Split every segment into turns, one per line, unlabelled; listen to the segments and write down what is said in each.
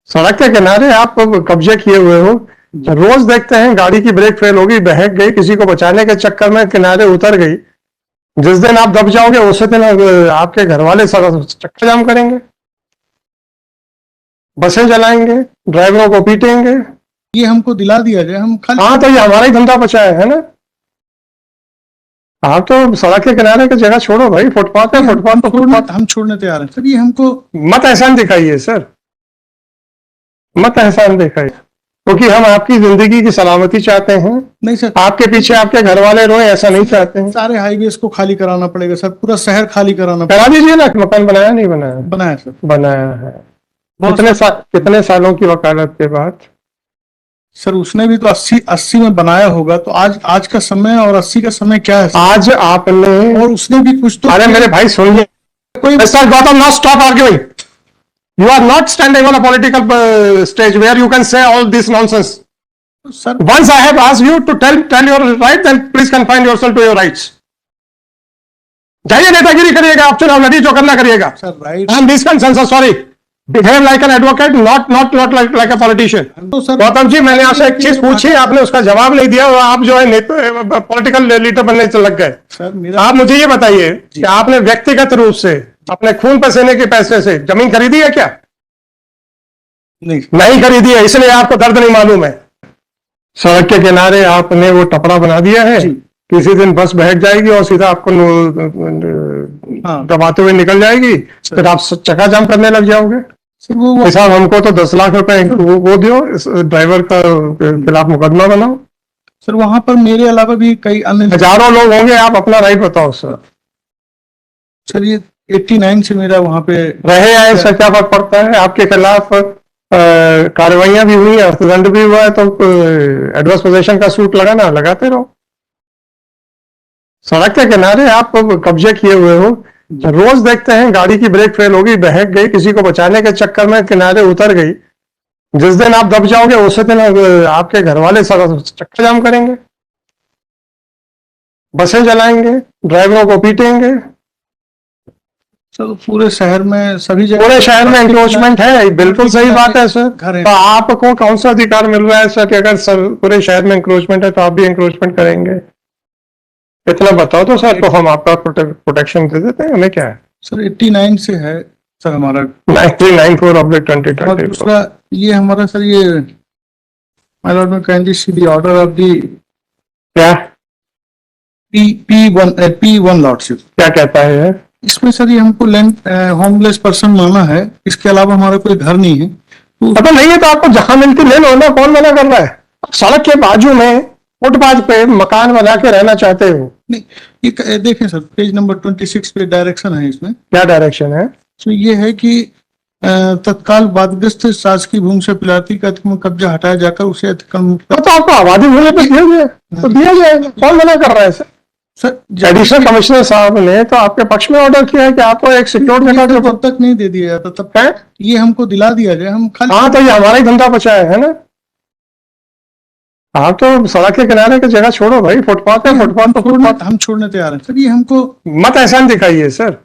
सड़क के किनारे आप कब्जे किए हुए हो। रोज देखते हैं गाड़ी की ब्रेक फेल होगी, बहक गई, किसी को बचाने के चक्कर में किनारे उतर गई। जिस दिन आप दब जाओगे उसी दिन आपके घर वाले चक्का जाम करेंगे, बसें जलाएंगे, ड्राइवरों को पीटेंगे।
ये हमको दिला दिया जाए, हम खाली।
हाँ, तो ये हमारा ही धंधा बचा है ना। आप तो सड़क के किनारे की जगह छोड़ो भाई, फुटपाथ है, फुटपाथ तो फुटपाथ।
हम छोड़ने तैयार हैं सर। ये हमको
मत एहसान दिखाइए सर, मत एहसान दिखाइए, क्योंकि हम आपकी जिंदगी की सलामती चाहते हैं।
नहीं सर,
आपके पीछे आपके घर वाले रोए ऐसा नहीं चाहते हैं।
सारे हाईवेज को खाली कराना पड़ेगा सर, पूरा शहर खाली कराना
करा दीजिए ना। मकान बनाया नहीं बनाया?
बनाया सर,
बनाया है। कितने सालों की वकालत के बाद?
सर उसने भी तो 80 में बनाया होगा, तो आज का समय और 80 का समय क्या है सर?
आज आपने
और उसने भी कुछ तो।
अरे मेरे भाई सुनिए, Mr. Gautam, now stop arguing. You are not standing on a political stage where you can say all this nonsense.
Sir
Once I have asked you to tell your right, then please confine yourself to your rights. जाइए नेतागिरी करिएगा, आप चुनाव लड़िए, जो करना करिएगा।
Sir right.
And this concern, sorry, behave like an advocate, not like a politician.
तो sir
Gautam ji, मैंने आपसे एक चीज पूछी, आपने उसका जवाब नहीं दिया और आप जो है पॉलिटिकल लीडर बनने से लग गए।
सर मेरा
आप मुझे ये बताइए कि आपने व्यक्तिगत रूप से अपने खून पसीने के पैसे से जमीन खरीदी है क्या? नहीं खरीदी है, इसलिए आपको दर्द नहीं मालूम है। सड़क के किनारे आपने वो टपरा बना दिया है, किसी दिन बस बैठ जाएगी और सीधा आपको दबाते हुए निकल जाएगी, फिर आप चक्का जाम करने लग जाओगे। साहब हमको तो 10 लाख रुपए वो दियो, ड्राइवर का खिलाफ मुकदमा बनाओ।
सर वहां पर मेरे अलावा भी कई अन्य
हजारों लोग होंगे, आप अपना राइट बताओ सर।
सर ये 89 से मेरा वहां पे
रहे आए, इससे क्या फर्क पड़ता है? आपके खिलाफ कार्रवाइयां भी हुई, अर्थदंड भी हुआ है, तो एडवर्स पोजीशन का सूट लगाना लगाते रहो। सड़क के किनारे आप कब्जे किए हुए हो। रोज देखते हैं गाड़ी की ब्रेक फेल होगी, बहक गई, किसी को बचाने के चक्कर में किनारे उतर गई। जिस दिन आप दब जाओगे उसी दिन आपके घर वाले चक्का जाम करेंगे, बसें जलाएंगे, ड्राइवरों को पीटेंगे।
सर पूरे शहर में सभी जगह,
पूरे शहर में एंक्रोचमेंट है, बिल्कुल सही बात है सर। तो आपको कौन सा अधिकार मिल रहा है सर कि अगर पूरे शहर में एंक्रोचमेंट है तो आप भी एंक्रोचमेंट करेंगे? इतना बताओ तो सर, तो हम आपका प्रोटेक्शन दे देते हैं, हमें क्या है।
सर 89 से है सर हमारा
9394/2020।
दूसरा ये हमारा सर ये माय लॉर्ड में kindly see the order of the
क्या
P1 लॉर्डशिप
क्या कहता है?
इसमें सर ये हमको होमलेस पर्सन माना है, इसके अलावा हमारा कोई घर नहीं है। तो
पता नहीं है तो आपको जहां मिलती ले लो ना, कौन मना कर रहा है? सड़क के बाजू में फुटपाथ पे मकान बना के रहना चाहते हो?
नहीं, ये देखें सर पेज नंबर 26 पे डायरेक्शन है। इसमें क्या
डायरेक्शन है?
तो ये है कि तत्काल बादग्रस्त शासकीय भूमि से पिलाती का कब्जा हटाया जाकर उसे अतिक्रमण
तो आपको आबादी भूमि पे दिया जाए तो दिया जाएगा, कौन मना कर रहा है सर? एडिशनल कमिश्नर साहब ने तो आपके पक्ष में ऑर्डर किया है कि आपको एक सिक्योर जगह
तब तक नहीं दे दिया जाता, तब है ये हमको दिला दिया जाए, हम खाली।
हाँ, तो ये हमारा ही धंधा बचा है ना। आप तो सड़क के किनारे की जगह छोड़ो भाई, फुटपाथ है, फुटपाथ तो फुटपाथ।
हम छोड़ने तैयार हैं सर। ये हमको
मत एहसान दिखाइए सर,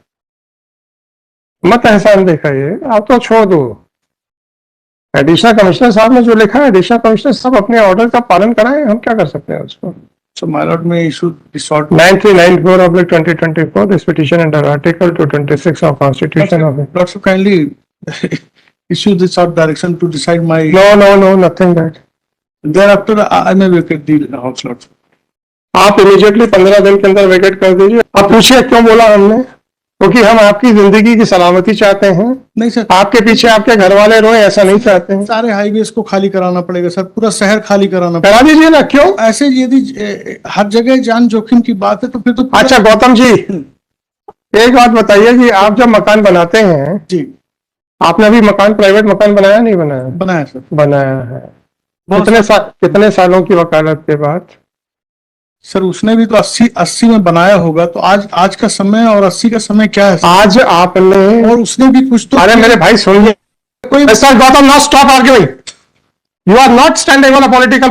मत एहसान दिखाइए, आप तो छोड़ दो। एडिशनल कमिश्नर साहब ने जो लिखा है, एडिशनल कमिश्नर साहब अपने ऑर्डर का पालन कराएं, हम क्या कर सकते हैं उसको।
So my lord may issue this order
9394/2024 this petition under Article 226 of Constitution of India.
Lord, so kindly issue this out direction to decide my.
No, nothing that.
Thereafter I may vacate the house, Lord.
आप immediately 15 दिन के अंदर vacate कर दीजिए। आप पूछिए क्यों बोला हमने, क्योंकि हम आपकी जिंदगी की सलामती चाहते हैं।
नहीं सर,
आपके पीछे आपके घर वाले रोए ऐसा नहीं चाहते हैं।
सारे हाईवेज को खाली कराना पड़ेगा सर, पूरा शहर खाली कराना
करा दीजिए ना। क्यों?
ऐसे यदि हर जगह जान जोखिम की बात है तो फिर तो।
अच्छा गौतम जी, एक बात बताइए कि आप जब मकान बनाते हैं जी, आपने अभी मकान प्राइवेट मकान बनाया नहीं बनाया?
बनाया सर,
बनाया है। कितने सालों की वकालत के बाद?
सर उसने भी तो 80 में बनाया होगा, तो आज का समय और 80 का समय क्या है?
आज आपने
और उसने भी कुछ तो।
अरे मेरे भाई सुनिए, Mr. Gautam, now stop arguing. You are not standing on a political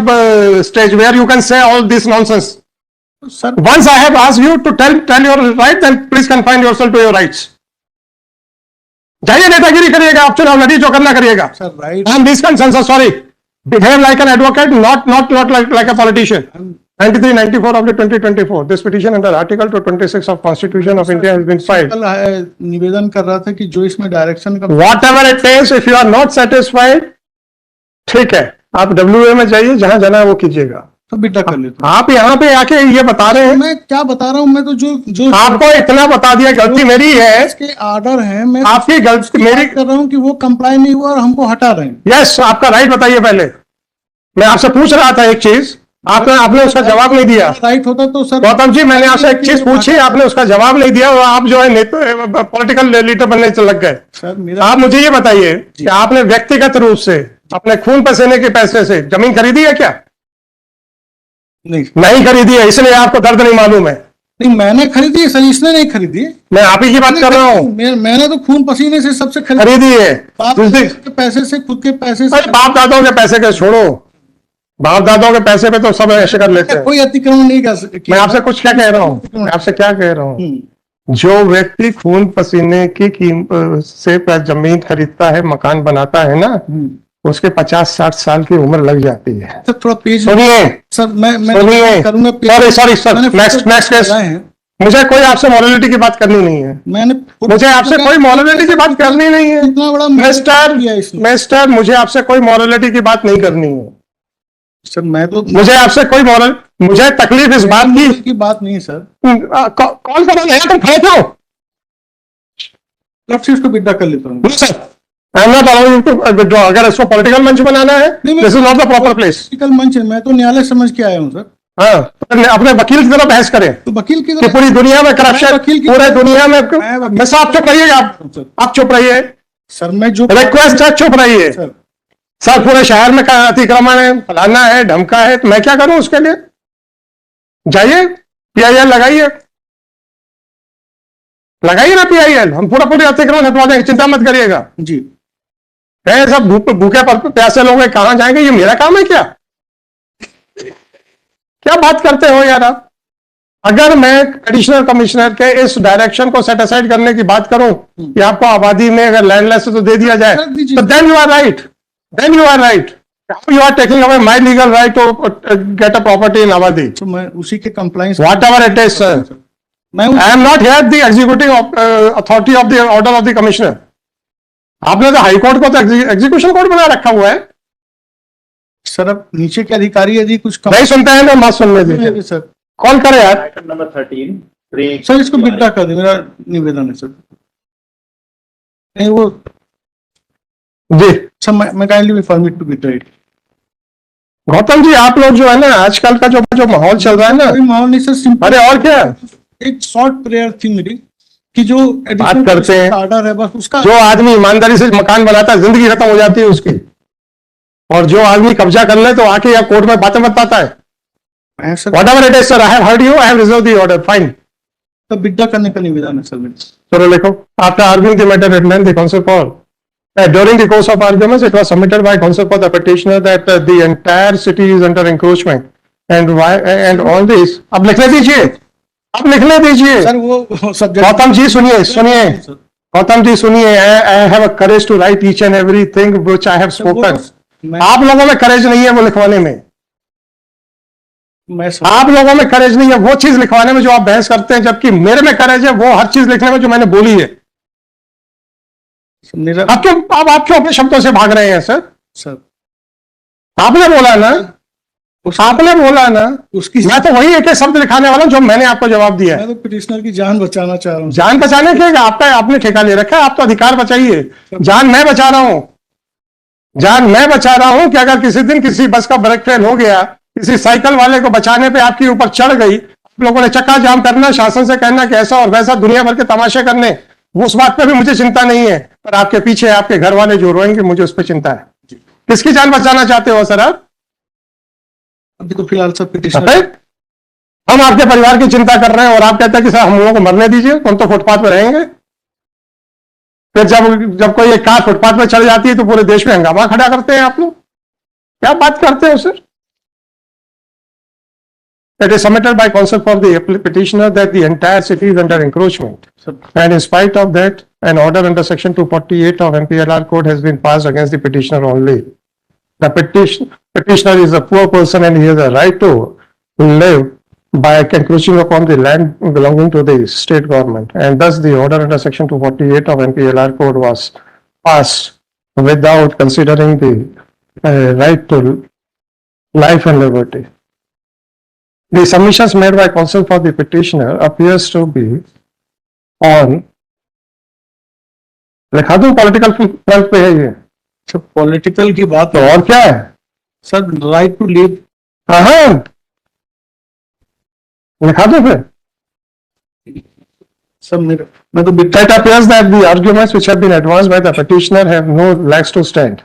stage where you can say all this nonsense.
Sir,
once I have asked you to tell your right, then please confine yourself to your rights. जाइए नेतागिरी करिएगा, आप चुनाव लड़ी जो करना करिएगा।
Sir right
And this consensus, sorry, behave like an advocate, not like a politician. 93-94 of the 2024. This petition under Article 226 of Constitution of India has been filed.
कल निवेदन कर रहा था कि जो इसमें डायरेक्शन का
Whatever it is, if you are not satisfied, ठीक है, आप WA में जाइए, जहां जाना है वो कीजिएगा।
तो बेटा कर लेता
आप यहाँ पे आके ये बता रहे
हूं।
हैं,
मैं क्या बता रहा हूँ, मैं तो जो
आपको इतना बता दिया गलती मेरी है,
इसके ऑर्डर है, मैं
आपकी गलती मेरी।
कर रहा हूँ कि वो कंप्लाई नहीं हुआ और हमको हटा रहे हैं।
यस, आपका राइट बताइए पहले। मैं आपसे पूछ रहा था एक चीज, आपने उसका जवाब नहीं दिया।
राइट होता तो सर
गौतम जी, मैंने आपसे एक चीज पूछी, आपने उसका जवाब नहीं दिया और आप जो है पॉलिटिकल लीडर बनने से लग गए।
सर मेरा
आप मुझे ये बताइए कि आपने व्यक्तिगत रूप से अपने खून पसीने के पैसे से जमीन खरीदी है क्या? नहीं खरीदी है, इसलिए आपको दर्द नहीं मालूम है।
नहीं, मैंने खरीदी है सर, इसने नहीं खरीदी है।
मैं आप ही की बात कर रहा हूँ।
मैंने तो खून पसीने से सबसे
खरीदी है।
बाप के पैसे से, खुद के पैसे से।
बाप दादाओं के पैसे के छोड़ो, बाप दादाओं के पैसे पे तो सब ऐसे कर लेते हैं।
कोई अतिक्रमण नहीं कर सकते।
मैं आपसे कुछ क्या कह रहा हूँ, मैं आपसे क्या कह रहा हूँ, जो व्यक्ति खून पसीने की से जमीन खरीदता है, मकान बनाता है ना, उसके 50-60 साल की उम्र लग जाती है।
सर थोड़ा पेज
सुनिए
सर, मैं
सुनिए,
करूंगा।
Sorry sir, next case. मुझे कोई आपसे मॉरलिटी की बात करनी नहीं है। मुझे आपसे कोई मॉरलिटी की बात करनी नहीं है।
इतना बड़ा
मिस्टर, मुझे आपसे कोई मॉरलिटी की बात नहीं करनी है
सर। मैं तो
मुझे आपसे कोई मुझे तकलीफ इस बात
की बात नहीं है सर।
कॉल करो, तुम खड़े क्यों?
उसको विड्रॉ कर लेता हूँ
sir, I am not allowing to withdraw. अगर इसको पॉलिटिकल मंच बनाना है, this is not the proper place.
Political मंच है, मैं तो न्यायालय समझ के आया हूँ सर।
हाँ, अपने वकील की तरह बहस करें।
तो वकील की
कि पूरी दुनिया में करप्शन, पूरे दुनिया में। मैं साहब चुप रहिए, आप चुप रहिए
सर। मैं जो
रिक्वेस्ट है, चुप रहिए सर। पूरे शहर में अतिक्रमण है, फलाना है, ढमका है, तो मैं क्या करूं उसके लिए? जाइए PIL लगाइए ना PIL, हम पूरे अतिक्रमण हटवा देंगे, चिंता मत करिएगा
जी।
सब भूखे प्यासे लोग कहां जाएंगे? ये मेरा काम है क्या? क्या बात करते हो यार आप? अगर मैं एडिशनल कमिश्नर के इस डायरेक्शन को सेट असाइड करने की बात करूं कि आपको आबादी में अगर लैंडलेस तो दे दिया जाए, तो then you are right, you are taking away my legal right to get a property in Awadhi.
तो मैं उसी के compliance,
Whatever it is, sir. I am not here the executive authority of the order of the commissioner. आपने तो high court को तो execution court बना रखा हुआ है
सर। अब नीचे के अधिकारी यदि कुछ
नहीं सुनते हैं तो मत सुनने दीजिए
सर।
कॉल करें यार।
आइटम नंबर 13
सर इसको विड्रॉ कर दे, मेरा निवेदन है सर। नहीं वो
जी
सर, मैं kindly permit to withdraw it.
Gautam ji, आप लोग जो है ना, आजकल का जो माहौल चल रहा है ना,
माहौल नहीं सर, सिंपल।
अरे और क्या,
एक शॉर्ट प्रेयर थी मेरी कि जो
बात करते हैं,
ऑर्डर है बस उसका।
जो आदमी ईमानदारी से मकान बनाता है, जिंदगी खत्म हो जाती है उसकी, और जो आदमी कब्जा कर ले तो आके या कोर्ट में बातें बताता है। Whatever it is, sir, I have heard you, I have reserved the order, fine.
तो विड्रॉ करने का निवेदन है सर मेरा।
चलो लिखो। After arguing the matter at length, the counsel for during the course of arguments, it was submitted by counsel for the petitioner that the entire city is under encroachment and all this. अब लिखने दीजिए, अब लिखने दीजिए
sir. वो subject
Gautam ji सुनिए गौतम जी सुनिए, I have a courage to write each and everything which I have spoken. आप लोगों में करेज नहीं है वो लिखवाने में, आप लोगों में करेज नहीं है वो चीज लिखवाने में जो आप बहस करते हैं, जबकि मेरे में करेज है वो हर चीज लिखने में जो मैंने बोली है। आप क्यों अपने शब्दों से भाग रहे हैं सर? आपने बोला ना, आपने बोला ना,
उसकी
मैं तो वही एक शब्द लिखाने वाला हूं जो मैंने आपको जवाब दिया है।
मैं तो पिटिशनर की जान बचाना चाह रहा हूँ।
जान बचाने के आपका आपने ठेका ले रखा है, आप तो अधिकार बचाइए। जान मैं बचा रहा हूं, जान मैं बचा रहा हूं कि अगर किसी दिन किसी बस का ब्रेक फेल हो गया, किसी साइकिल वाले को बचाने पे आपके ऊपर चढ़ गई, आप लोगों ने चक्का जाम करना, शासन से कहना कि ऐसा और वैसा, दुनिया भर के तमाशे करने, उस बात पे भी मुझे चिंता नहीं है, पर आपके पीछे आपके घर वाले जो रोएंगे मुझे उस पर चिंता है। किसकी जान बचाना चाहते हो सर आप?
अभी तो फिलहाल सब पिटिशनर,
हम आपके परिवार की चिंता कर रहे हैं और आप कहते हैं कि सर हम लोगों को मरने दीजिए, हम तो फुटपाथ पर रहेंगे। फिर जब कोई एक कार फुटपाथ पर चढ़ जाती है तो पूरे देश में हंगामा खड़ा करते हैं आप लोग। क्या बात करते हो sir? It is submitted by counsel for the petitioner that the entire city is under encroachment. And in spite of that, an order under section 248 of MPLR code has been passed against the petitioner only. The petitioner is a poor person and he has a right to live by encroaching upon the land belonging to the state government. And thus the order under section 248 of MPLR code was passed without considering the right to life and liberty. The submissions made by counsel for the petitioner appears to be on, लिखा दूं political front पे है ये,
sir political की बात
तो
है
और क्या है?
Sir, right to live.
हाँ, लिखा दूं फिर?
सर मैं तो
It appears that the arguments which have been advanced by the petitioner have no legs to stand.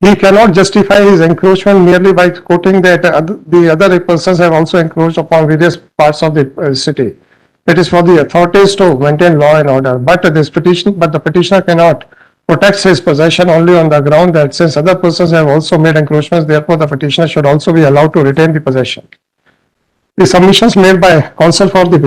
He cannot justify his encroachment merely by quoting that the other persons have also encroached upon various parts of the city. It is for the authorities to maintain law and order, but the petitioner cannot protect his possession only on the ground that since other persons have also made encroachments, therefore the petitioner should also be allowed to retain the possession. The submissions made by counsel for the